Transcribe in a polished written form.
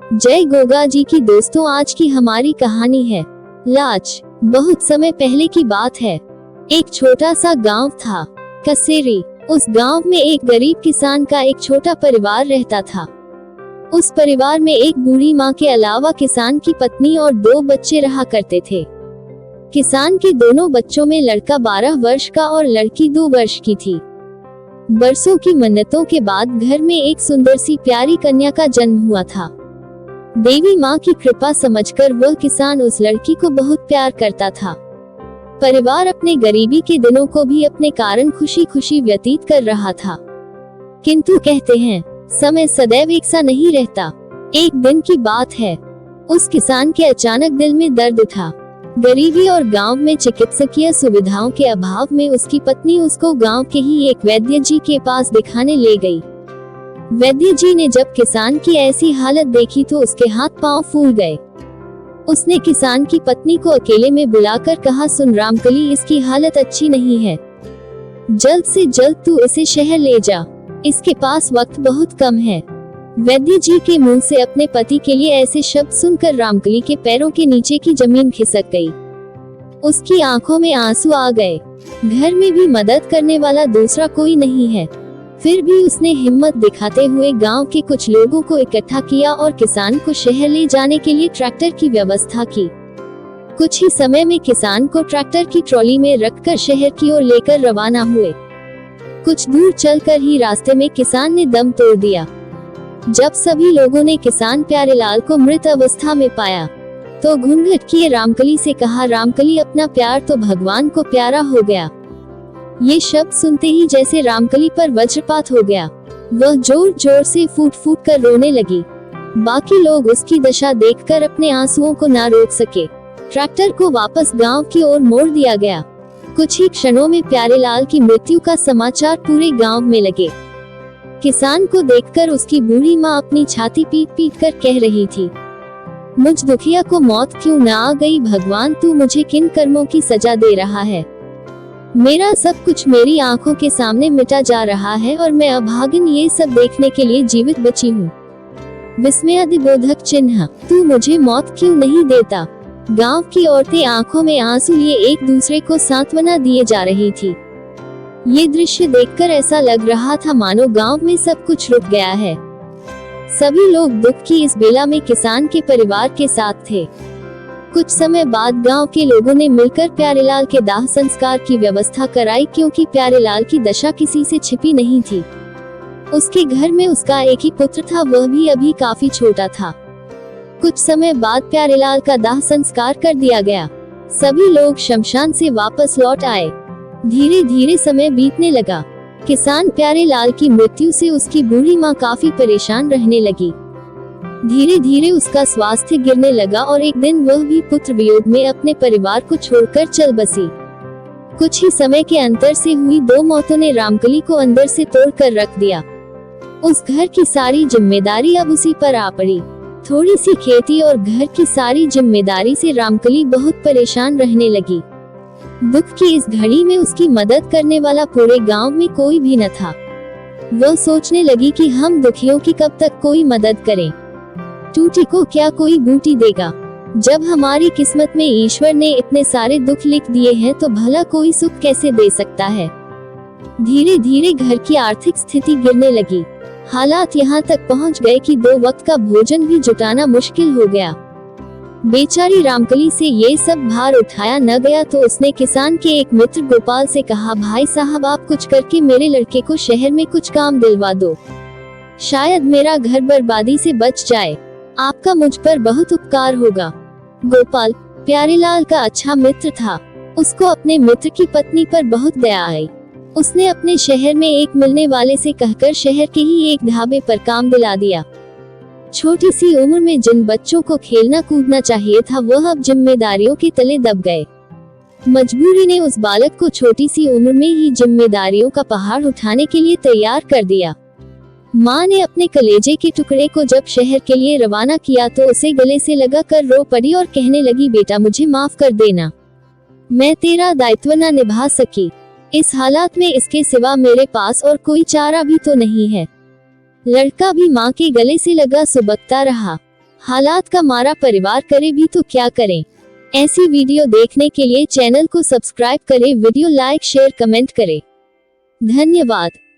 जय गोगा जी की दोस्तों, आज की हमारी कहानी है लाच। बहुत समय पहले की बात है। एक छोटा सा गांव था, कसेरी। उस गांव में एक गरीब किसान का एक छोटा परिवार रहता था। उस परिवार में एक बूढ़ी माँ के अलावा किसान की पत्नी और 2 बच्चे रहा करते थे। किसान के दोनों बच्चों में लड़का 12 वर्ष का और लड़की 2 वर्ष की थी। बरसों की मन्नतों के बाद घर में एक सुंदर सी प्यारी कन्या का जन्म हुआ था। देवी माँ की कृपा समझकर वह किसान उस लड़की को बहुत प्यार करता था। परिवार अपने गरीबी के दिनों को भी अपने कारण खुशी खुशी व्यतीत कर रहा था। किंतु कहते हैं, समय सदैव एक सा नहीं रहता। एक दिन की बात है, उस किसान के अचानक दिल में दर्द उठा। गरीबी और गांव में चिकित्सकीय सुविधाओं के अभाव में उसकी पत्नी उसको गांव के ही एक वैद्य जी के पास दिखाने ले गई। वैद्य जी ने जब किसान की ऐसी हालत देखी तो उसके हाथ पांव फूल गए। उसने किसान की पत्नी को अकेले में बुलाकर कहा, सुन रामकली, इसकी हालत अच्छी नहीं है। जल्द से जल्द तू इसे शहर ले जा, इसके पास वक्त बहुत कम है। वैद्य जी के मुंह से अपने पति के लिए ऐसे शब्द सुनकर रामकली के पैरों के नीचे की जमीन खिसक गई। उसकी आंखों में आंसू आ गए। घर में भी मदद करने वाला दूसरा कोई नहीं है। फिर भी उसने हिम्मत दिखाते हुए गांव के कुछ लोगों को इकट्ठा किया और किसान को शहर ले जाने के लिए ट्रैक्टर की व्यवस्था की। कुछ ही समय में किसान को ट्रैक्टर की ट्रॉली में रखकर शहर की ओर लेकर रवाना हुए। कुछ दूर चलकर ही रास्ते में किसान ने दम तोड़ दिया। जब सभी लोगों ने किसान प्यारेलाल को मृत अवस्था में पाया तो घूंघट किए रामकली से कहा, रामकली, अपना प्यार तो भगवान को प्यारा हो गया। ये शब्द सुनते ही जैसे रामकली पर वज्रपात हो गया। वह जोर जोर से फूट फूट कर रोने लगी। बाकी लोग उसकी दशा देखकर अपने आंसुओं को ना रोक सके। ट्रैक्टर को वापस गांव की ओर मोड़ दिया गया। कुछ ही क्षणों में प्यारेलाल की मृत्यु का समाचार पूरे गांव में लगे। किसान को देखकर उसकी बूढ़ी माँ अपनी छाती पीट पीट कर कह रही थी, मुझ दुखिया को मौत क्यों न आ गई। भगवान, तू मुझे किन कर्मों की सजा दे रहा है। मेरा सब कुछ मेरी आंखों के सामने मिटा जा रहा है और मैं अभागिन ये सब देखने के लिए जीवित बची हूँ। विस्मयादिबोधक चिन्ह, तू मुझे मौत क्यों नहीं देता। गांव की औरतें आंखों में आंसू लिए एक दूसरे को सांत्वना दिए जा रही थी। ये दृश्य देखकर ऐसा लग रहा था मानो गांव में सब कुछ रुक गया है। सभी लोग दुख की इस बेला में किसान के परिवार के साथ थे। कुछ समय बाद गांव के लोगों ने मिलकर प्यारेलाल के दाह संस्कार की व्यवस्था कराई, क्योंकि प्यारेलाल की दशा किसी से छिपी नहीं थी। उसके घर में उसका एक ही पुत्र था, वह भी अभी काफी छोटा था। कुछ समय बाद प्यारेलाल का दाह संस्कार कर दिया गया। सभी लोग शमशान से वापस लौट आए। धीरे धीरे समय बीतने लगा। किसान प्यारेलाल की मृत्यु से उसकी बूढ़ी माँ काफी परेशान रहने लगी। धीरे धीरे उसका स्वास्थ्य गिरने लगा और एक दिन वह भी पुत्र वियोग में अपने परिवार को छोड़कर चल बसी। कुछ ही समय के अंतर से हुई 2 मौतों ने रामकली को अंदर से तोड़कर रख दिया। उस घर की सारी जिम्मेदारी अब उसी पर आ पड़ी। थोड़ी सी खेती और घर की सारी जिम्मेदारी से रामकली बहुत परेशान रहने लगी। दुख की इस घड़ी में उसकी मदद करने वाला पूरे गांव में कोई भी न था। वह सोचने लगी कि हम दुखियों की कब तक कोई मदद करें। टूटी को क्या कोई बूटी देगा। जब हमारी किस्मत में ईश्वर ने इतने सारे दुख लिख दिए हैं तो भला कोई सुख कैसे दे सकता है। धीरे धीरे घर की आर्थिक स्थिति गिरने लगी। हालात यहाँ तक पहुँच गए कि 2 वक्त का भोजन भी जुटाना मुश्किल हो गया। बेचारी रामकली से ये सब भार उठाया न गया तो उसने किसान के एक मित्र गोपाल से कहा, भाई साहब, आप कुछ करके मेरे लड़के को शहर में कुछ काम दिलवा दो। शायद मेरा घर बर्बादी से बच जाए। आपका मुझ पर बहुत उपकार होगा। गोपाल प्यारेलाल का अच्छा मित्र था। उसको अपने मित्र की पत्नी पर बहुत दया आई। उसने अपने शहर में एक मिलने वाले से कहकर शहर के ही एक ढाबे पर काम दिला दिया। छोटी सी उम्र में जिन बच्चों को खेलना कूदना चाहिए था वह अब जिम्मेदारियों के तले दब गए। मजबूरी ने उस बालक को छोटी सी उम्र में ही जिम्मेदारियों का पहाड़ उठाने के लिए तैयार कर दिया। माँ ने अपने कलेजे के टुकड़े को जब शहर के लिए रवाना किया तो उसे गले से लगा कर रो पड़ी और कहने लगी, बेटा, मुझे माफ कर देना, मैं तेरा दायित्व न निभा सकी। इस हालात में इसके सिवा मेरे पास और कोई चारा भी तो नहीं है। लड़का भी माँ के गले से लगा सुबकता रहा। हालात का मारा परिवार करे भी तो क्या करें। ऐसी वीडियो देखने के लिए चैनल को सब्सक्राइब करें, वीडियो लाइक शेयर कमेंट करें। धन्यवाद।